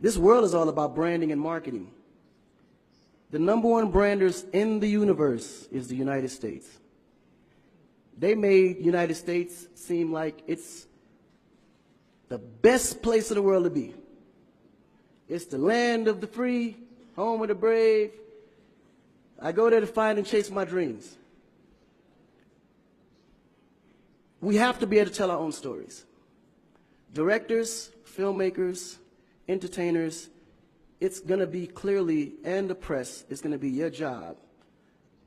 This world is all about branding and marketing. The #1 branders in the universe is the United States. They made United States seem like it's the best place in the world to be. It's the land of the free, home of the brave. I go there to find and chase my dreams. We have to be able to tell our own stories. Directors, filmmakers, entertainers, it's going to be clearly, and the press, it's going to be your job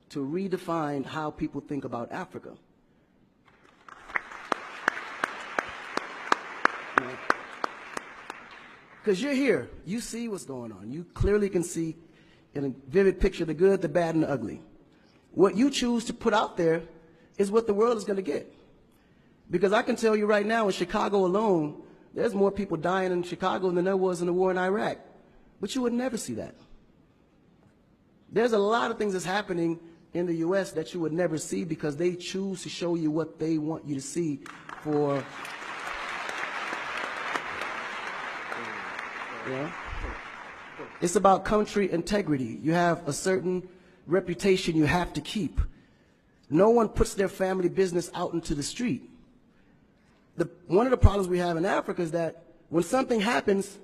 to redefine how people think about Africa. Because you're here, you see what's going on. You clearly can see in a vivid picture the good, the bad, and the ugly. What you choose to put out there is what the world is going to get. Because I can tell you right now, in Chicago alone, there's more people dying in Chicago than there was in the war in Iraq. But you would never see that. There's a lot of things that's happening in the U.S. that you would never see because they choose to show you what they want you to see for... Yeah. It's about country integrity. You have a certain reputation you have to keep. No one puts their family business out into the street. One of the problems we have in Africa is that when something happens,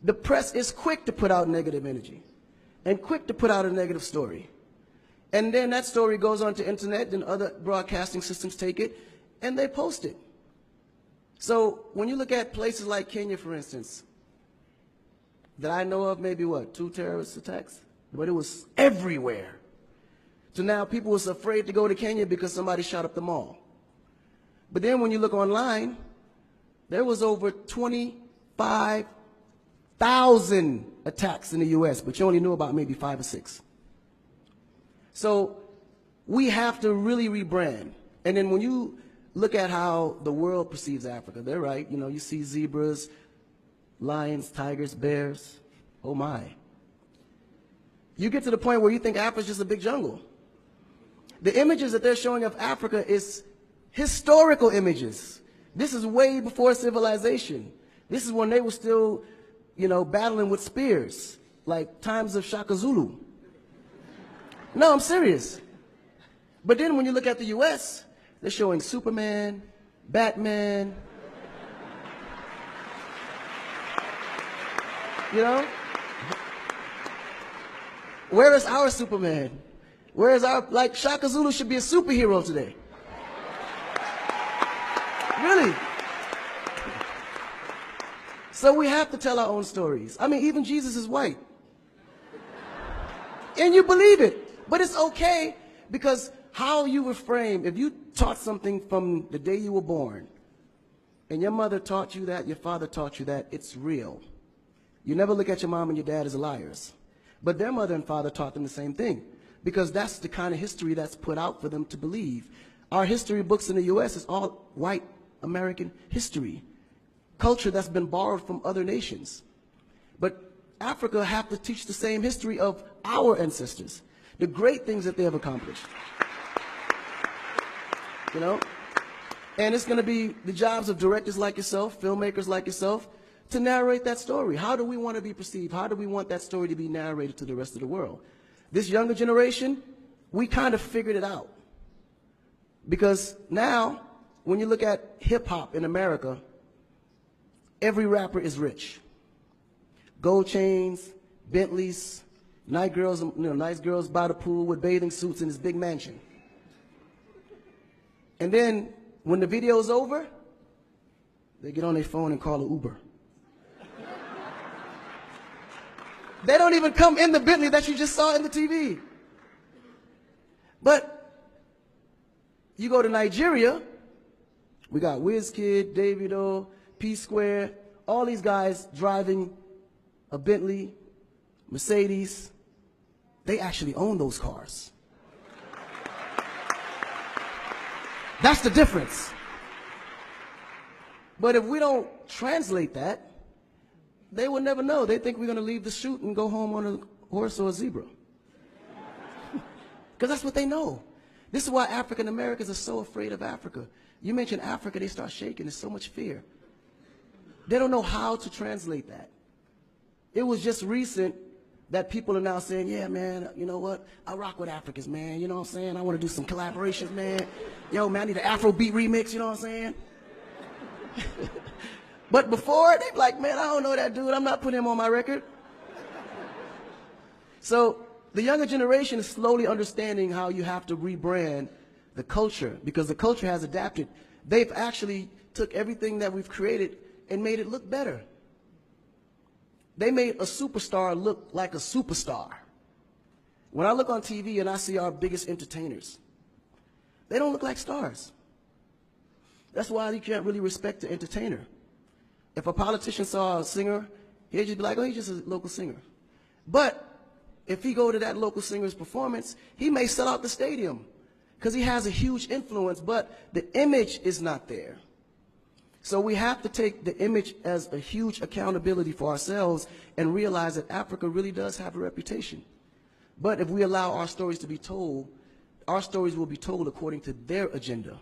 the press is quick to put out negative energy and quick to put out a negative story. And then that story goes on to internet and other broadcasting systems take it and they post it. So when you look at places like Kenya, for instance, that I know of, maybe what, 2 terrorist attacks? But it was everywhere. So now people was afraid to go to Kenya because somebody shot up the mall. But then when you look online, there was over 25,000 attacks in the U.S., but you only knew about maybe 5 or 6. So we have to really rebrand. And then when you look at how the world perceives Africa, they're right. You know, you see zebras, lions, tigers, bears. Oh my. You get to the point where you think Africa's just a big jungle. The images that they're showing of Africa is historical images. This is way before civilization. This is when they were still, you know, battling with spears, like times of Shaka Zulu. No, I'm serious. But then when you look at the U.S., they're showing Superman, Batman, you know? Where is our Superman? Where is our, like, Shaka Zulu should be a superhero today. Really. So we have to tell our own stories. I mean, even Jesus is white. And you believe it. But it's okay because how you were framed, if you taught something from the day you were born, and your mother taught you that, your father taught you that, it's real. You never look at your mom and your dad as liars. But their mother and father taught them the same thing because that's the kind of history that's put out for them to believe. Our history books in the U.S. is all white American history, culture that's been borrowed from other nations. But Africa have to teach the same history of our ancestors, the great things that they have accomplished. You know? And it's going to be the jobs of directors like yourself, filmmakers like yourself, to narrate that story. How do we want to be perceived? How do we want that story to be narrated to the rest of the world? This younger generation, we kind of figured it out. Because now, when you look at hip-hop in America, every rapper is rich. Gold chains, Bentleys, nice girls by the pool with bathing suits in his big mansion. And then, when the video's over, they get on their phone and call an Uber. They don't even come in the Bentley that you just saw in the TV. But you go to Nigeria, we got Wizkid, Davido, P-Square, all these guys driving a Bentley, Mercedes. They actually own those cars. That's the difference. But if we don't translate that, they will never know. They think we're going to leave the shoot and go home on a horse or a zebra. Because that's what they know. This is why African Americans are so afraid of Africa. You mention Africa, they start shaking. There's so much fear. They don't know how to translate that. It was just recent that people are now saying, yeah, man, you know what? I rock with Africans, man. You know what I'm saying? I want to do some collaborations, man. Yo, man, I need an Afrobeat remix, you know what I'm saying? But before, they be like, man, I don't know that dude. I'm not putting him on my record. So the younger generation is slowly understanding how you have to rebrand the culture, because the culture has adapted. They've actually took everything that we've created and made it look better. They made a superstar look like a superstar. When I look on TV and I see our biggest entertainers, they don't look like stars. That's why you can't really respect the entertainer. If a politician saw a singer, he'd just be like, oh, he's just a local singer. But if he go to that local singer's performance, he may sell out the stadium because he has a huge influence, but the image is not there. So we have to take the image as a huge accountability for ourselves and realize that Africa really does have a reputation. But if we allow our stories to be told, our stories will be told according to their agenda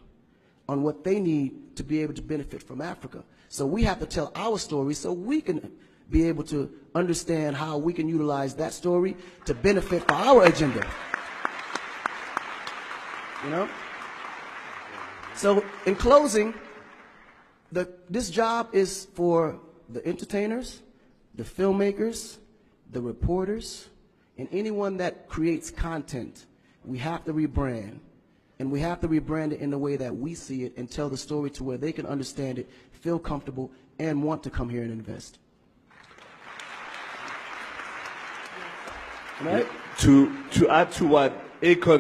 on what they need to be able to benefit from Africa. So we have to tell our story so we can be able to understand how we can utilize that story to benefit for our agenda. You know? So in closing, this job is for the entertainers, the filmmakers, the reporters, and anyone that creates content. We have to rebrand. And we have to rebrand it in the way that we see it and tell the story to where they can understand it, feel comfortable, and want to come here and invest. Right? To add to what Akon